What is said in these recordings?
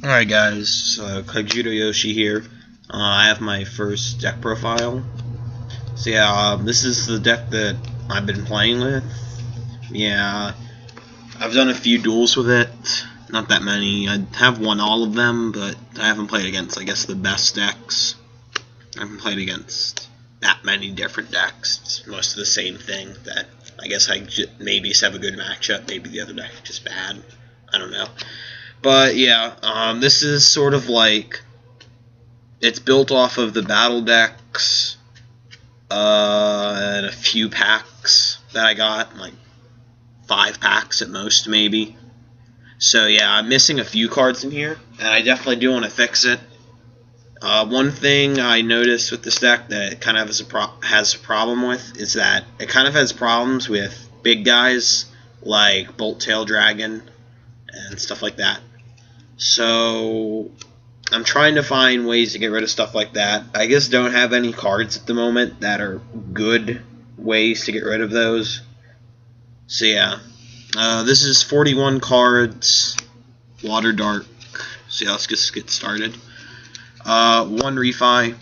Alright guys, Kaijudoyoshi here. I have my first deck profile. So yeah, this is the deck that I've been playing with. Yeah, I've done a few duels with it. Not that many. I have won all of them, but I haven't played against, I guess, the best decks. I haven't played against that many different decks. It's most of the same thing. That I guess I maybe have a good matchup, maybe the other deck is just bad. I don't know. But yeah, this is sort of like, it's built off of the battle decks and a few packs that I got, like 5 packs at most maybe. So yeah, I'm missing a few cards in here, and I definitely do want to fix it. One thing I noticed with this deck that it kind of has a problem with is that it kind of has problems with big guys like Bolt Tail Dragon and stuff like that. So I'm trying to find ways to get rid of stuff like that. I just don't have any cards at the moment that are good ways to get rid of those. So yeah, this is 41 cards, Water Dark. So yeah, let's just get started. 1 refi.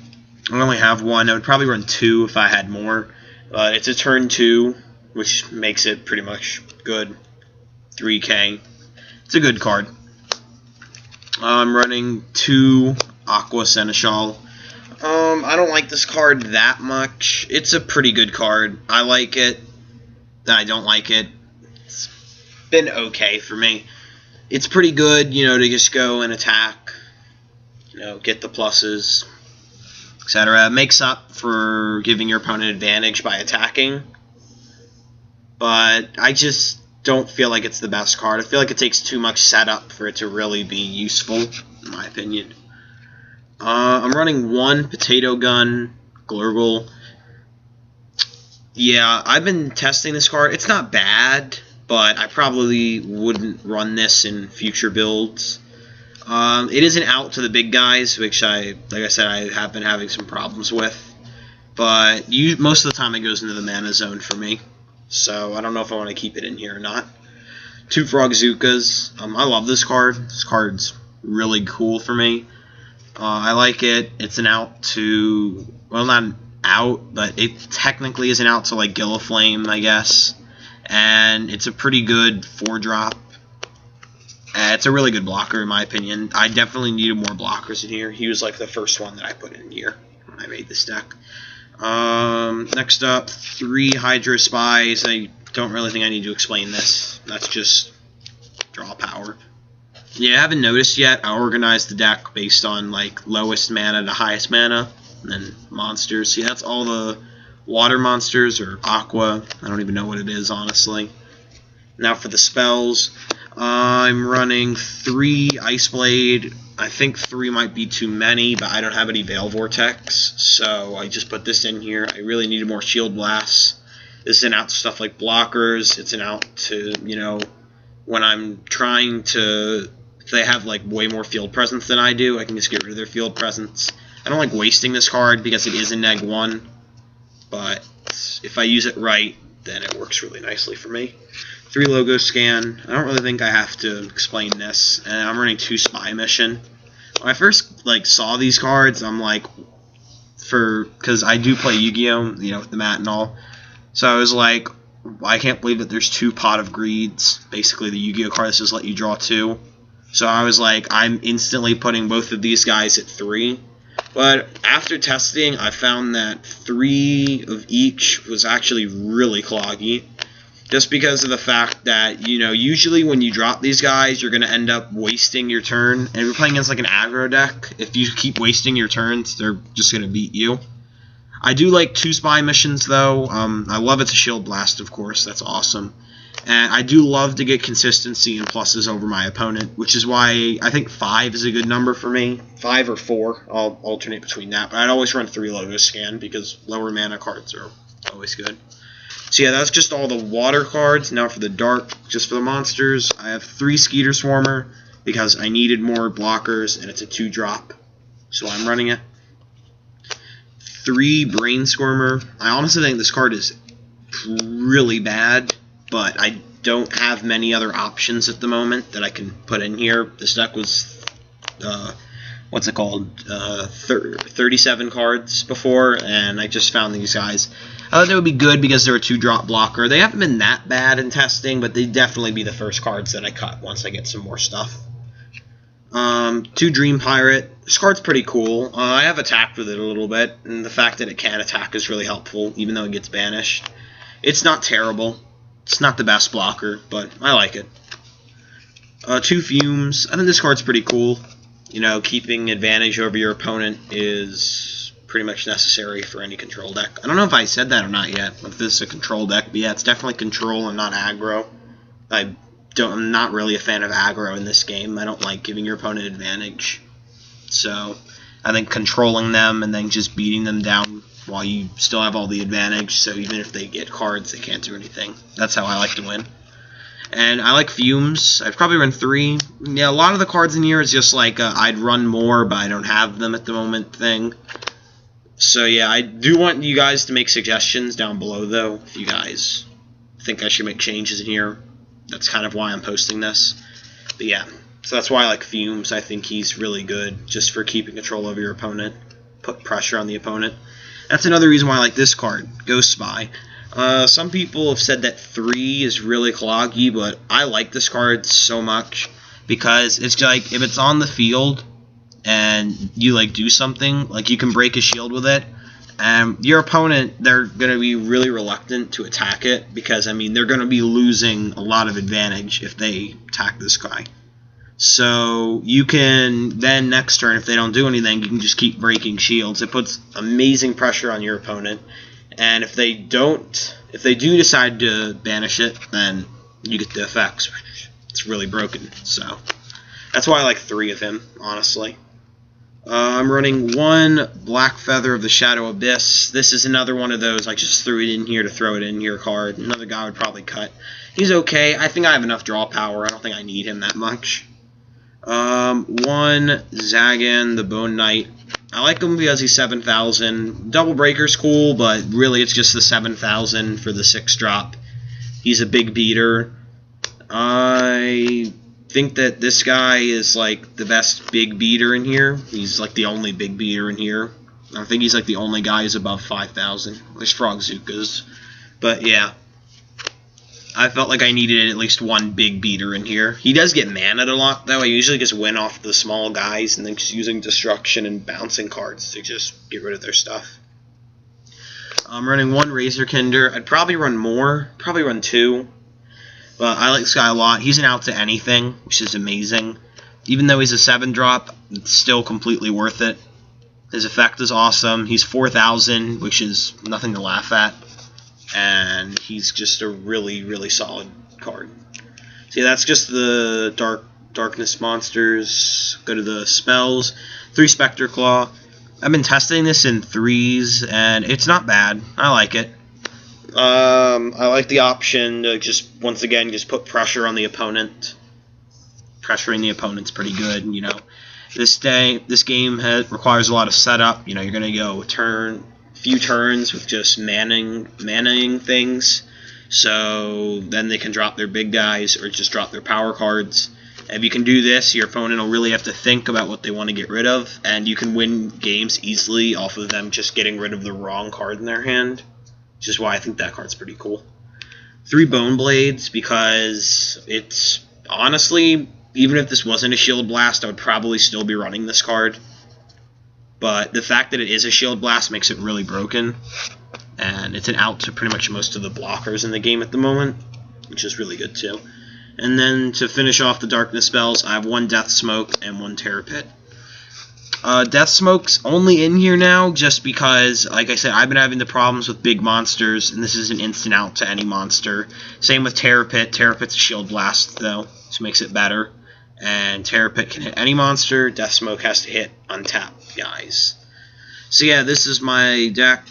I only have 1. I would probably run 2 if I had more. It's a turn 2, which makes it pretty much good. 3K. It's a good card. I'm running 2 Aqua Seneschal. I don't like this card that much. It's a pretty good card. I like it. I don't like it. It's been okay for me. It's pretty good, you know, to just go and attack, you know, get the pluses, etc. It makes up for giving your opponent advantage by attacking. But I just don't feel like it's the best card. I feel like it takes too much setup for it to really be useful, in my opinion. I'm running 1 Potato Gun, Glurgle. Yeah, I've been testing this card. It's not bad, but I probably wouldn't run this in future builds. It is an out to the big guys, which like I said, I have been having some problems with. But most of the time it goes into the mana zone for me. So I don't know if I want to keep it in here or not. 2 Frogzookas. I love this card. This card's really cool for me. I like it. It's an out to, well, not an out, but it technically is an out to like Gilliflame, I guess. And it's a pretty good 4-drop. It's a really good blocker in my opinion. I definitely needed more blockers in here. He was like the first one that I put in here when I made this deck. Next up, 3 Hydra Spies. I don't really think I need to explain this. That's just draw power. Yeah, I haven't noticed yet. I organized the deck based on like lowest mana to highest mana, and then monsters. See, that's all the water monsters or aqua. I don't even know what it is, honestly. Now for the spells, I'm running 3 Ice Blade. I think 3 might be too many, but I don't have any Veil Vortex, so I just put this in here. I really needed more Shield Blasts. This is an out to stuff like blockers. It's an out to, you know, when I'm trying to, if they have like way more field presence than I do, I can just get rid of their field presence. I don't like wasting this card because it is a neg 1, but if I use it right, then it works really nicely for me. 3 Logo Scan. I don't really think I have to explain this. And I'm running 2 Spy Mission. When I first like saw these cards, I'm like, because I do play Yu-Gi-Oh, you know, with the mat and all. So I was like, I can't believe that there's 2 Pot of Greeds. Basically, the Yu-Gi-Oh card that just let you draw 2. So I was like, I'm instantly putting both of these guys at 3. But after testing, I found that 3 of each was actually really cloggy. Just because of the fact that, you know, usually when you drop these guys, you're going to end up wasting your turn. And if you're playing against like an aggro deck, if you keep wasting your turns, they're just going to beat you. I do like 2 Spy Missions, though. I love it to Shield Blast, of course. That's awesome. And I do love to get consistency and pluses over my opponent, which is why I think 5 is a good number for me. 5 or 4. I'll alternate between that. But I'd always run 3 Logo Scan because lower mana cards are always good. So yeah, that's just all the water cards. Now for the dark, just for the monsters, I have 3 Skeeter Swarmer because I needed more blockers, and it's a 2-drop, so I'm running it. 3 Brain Squirmer. I honestly think this card is really bad, but I don't have many other options at the moment that I can put in here. This deck was, what's it called, 37 cards before, and I just found these guys. I thought they would be good because they're a 2-drop blocker. They haven't been that bad in testing, but they'd definitely be the first cards that I cut once I get some more stuff. 2 Dream Pirate. This card's pretty cool. I have attacked with it a little bit, and the fact that it can attack is really helpful, even though it gets banished. It's not terrible. It's not the best blocker, but I like it. 2 Fumes. I think this card's pretty cool. You know, keeping advantage over your opponent is pretty much necessary for any control deck. I don't know if I said that or not yet, if this is a control deck, but yeah, it's definitely control and not aggro. I'm not really a fan of aggro in this game. I don't like giving your opponent advantage. So, I think controlling them and then just beating them down while you still have all the advantage, so even if they get cards, they can't do anything. That's how I like to win. And I like Fumes. I've probably run 3. Yeah, a lot of the cards in here is just like I'd run more, but I don't have them at the moment thing. So yeah, I do want you guys to make suggestions down below, though, if you guys think I should make changes in here. That's kind of why I'm posting this. But yeah, so that's why I like Fumes. I think he's really good just for keeping control over your opponent, put pressure on the opponent. That's another reason why I like this card, Ghost Spy. Some people have said that 3 is really cloggy, but I like this card so much because it's like if it's on the field and you like do something, like you can break a shield with it, and your opponent, they're going to be really reluctant to attack it because, I mean, they're going to be losing a lot of advantage if they attack this guy. So you can then next turn, if they don't do anything, you can just keep breaking shields. It puts amazing pressure on your opponent, and if they do decide to banish it, then you get the effects. It's really broken. So that's why I like 3 of him, honestly. I'm running 1 Black Feather of the Shadow Abyss. This is another one of those, I just threw it in here to throw it in here card. Another guy would probably cut. He's okay. I think I have enough draw power. I don't think I need him that much. 1 Zagan, the Bone Knight. I like him because he's 7,000. Double Breaker's cool, but really it's just the 7,000 for the 6-drop. He's a big beater. I think that this guy is like the best big beater in here. He's like the only big beater in here. I think he's like the only guy who's above 5,000. There's Frogzookas. But yeah, I felt like I needed at least 1 big beater in here. He does get mana a lot, though. I usually just win off the small guys and then just using Destruction and bouncing cards to just get rid of their stuff. I'm running 1 Razorkinder. I'd probably run more. Probably run 2. But I like this guy a lot. He's an out to anything, which is amazing. Even though he's a 7-drop, it's still completely worth it. His effect is awesome. He's 4,000, which is nothing to laugh at. And he's just a really, really solid card. See, that's just the darkness monsters. Go to the spells. 3 Spectre Claw. I've been testing this in 3s, and it's not bad. I like it. I like the option to just, once again, just put pressure on the opponent. Pressuring the opponent's pretty good, you know. This game requires a lot of setup. You know, you're going to go few turns with just manning things, so then they can drop their big guys or just drop their power cards. If you can do this, your opponent will really have to think about what they want to get rid of, and you can win games easily off of them just getting rid of the wrong card in their hand, which is why I think that card's pretty cool. 3 Bone Blades, because it's, honestly, even if this wasn't a Shield Blast, I would probably still be running this card. But the fact that it is a Shield Blast makes it really broken, and it's an out to pretty much most of the blockers in the game at the moment, which is really good too. And then to finish off the darkness spells, I have 1 Death Smoke and 1 Terror Pit. Death Smoke's only in here now just because, like I said, I've been having the problems with big monsters, and this is an instant out to any monster. Same with Terror Pit. Terror Pit's a Shield Blast, though, which makes it better. And Terror Pit can hit any monster. Death Smoke has to hit untapped guys. So yeah, this is my deck.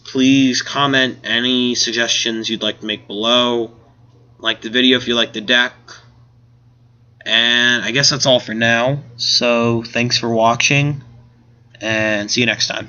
Please comment any suggestions you'd like to make below. Like the video if you like the deck. And I guess that's all for now. So thanks for watching, and see you next time.